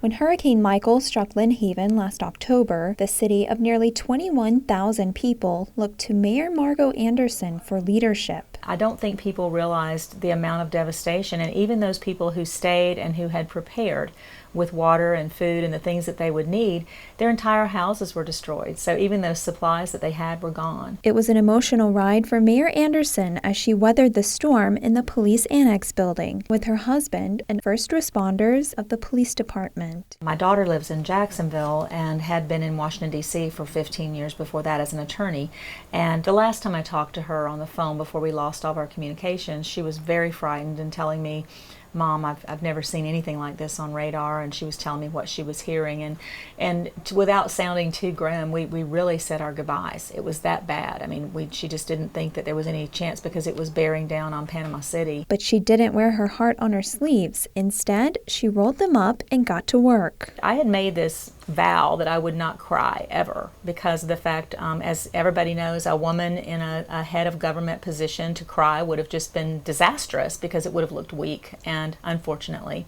When Hurricane Michael struck Lynn Haven last October, the city of nearly 21,000 people looked to Mayor Margo Anderson for leadership. I don't think people realized the amount of devastation, and even those people who stayed and who had prepared with water and food and the things that they would need, their entire houses were destroyed. So even those supplies that they had were gone. It was an emotional ride for Mayor Anderson as she weathered the storm in the police annex building with her husband and first responders of the police department. My daughter lives in Jacksonville and had been in Washington, D.C. for 15 years before that as an attorney. And the last time I talked to her on the phone before we lost all of our communications, she was very frightened and telling me, "Mom, I've never seen anything like this on radar," and she was telling me what she was hearing. And without sounding too grim, we really said our goodbyes. It was that bad. I mean, she just didn't think that there was any chance because it was bearing down on Panama City. But she didn't wear her heart on her sleeves. Instead, she rolled them up and got to work. I had made this vow that I would not cry ever because of the fact, as everybody knows, a woman in a head of government position to cry would have just been disastrous because it would have looked weak, and unfortunately.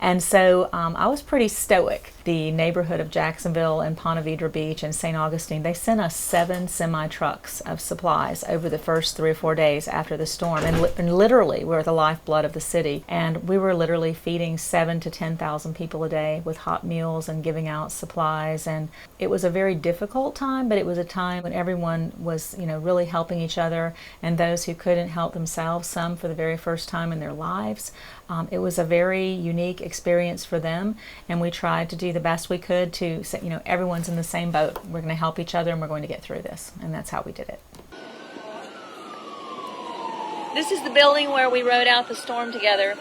And so I was pretty stoic. The neighborhood of Jacksonville and Ponte Vedra Beach and St. Augustine, they sent us 7 semi-trucks of supplies over the first 3 or 4 days after the storm. And literally, we're the lifeblood of the city. And we were literally feeding 7,000 to 10,000 people a day with hot meals and giving out supplies. And it was a very difficult time, but it was a time when everyone was, really helping each other, and those who couldn't help themselves, some for the very first time in their lives. It was a very unique experience for them, and we tried to do the best we could to say, everyone's in the same boat. We're going to help each other and we're going to get through this, and that's how we did it. This is the building where we rode out the storm together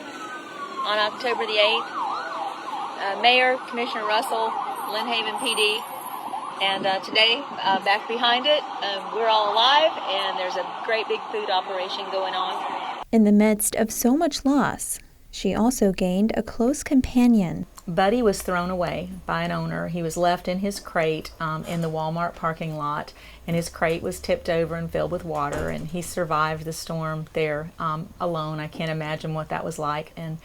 on October the 8th. Mayor, Commissioner Russell, Lynn Haven PD, and today, back behind it, we're all alive, and there's a great big food operation going on. In the midst of so much loss, she also gained a close companion. Buddy was thrown away by an owner. He was left in his crate in the Walmart parking lot, and his crate was tipped over and filled with water, and he survived the storm there alone. I can't imagine what that was like. And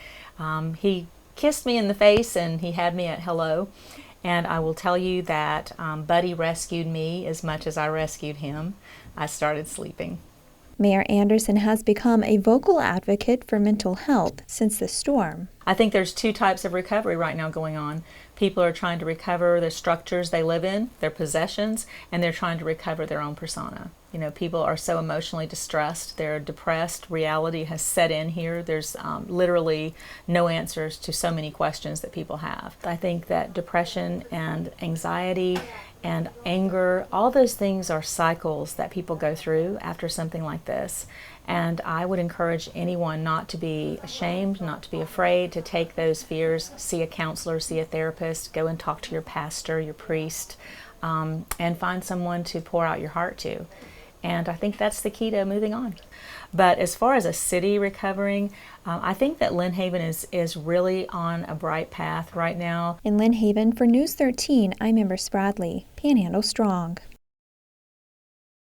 he kissed me in the face, and he had me at hello. And I will tell you that Buddy rescued me as much as I rescued him. I started sleeping. Mayor Anderson has become a vocal advocate for mental health since the storm. I think there's 2 types of recovery right now going on. People are trying to recover the structures they live in, their possessions, and they're trying to recover their own persona. People are so emotionally distressed, they're depressed, reality has set in here. There's literally no answers to so many questions that people have. I think that depression and anxiety and anger, all those things are cycles that people go through after something like this. And I would encourage anyone not to be ashamed, not to be afraid, to take those fears, see a counselor, see a therapist, go and talk to your pastor, your priest, and find someone to pour out your heart to. And I think that's the key to moving on. But as far as a city recovering, I think that Lynn Haven is really on a bright path right now. In Lynn Haven, for News 13, I'm Amber Spradley, Panhandle Strong.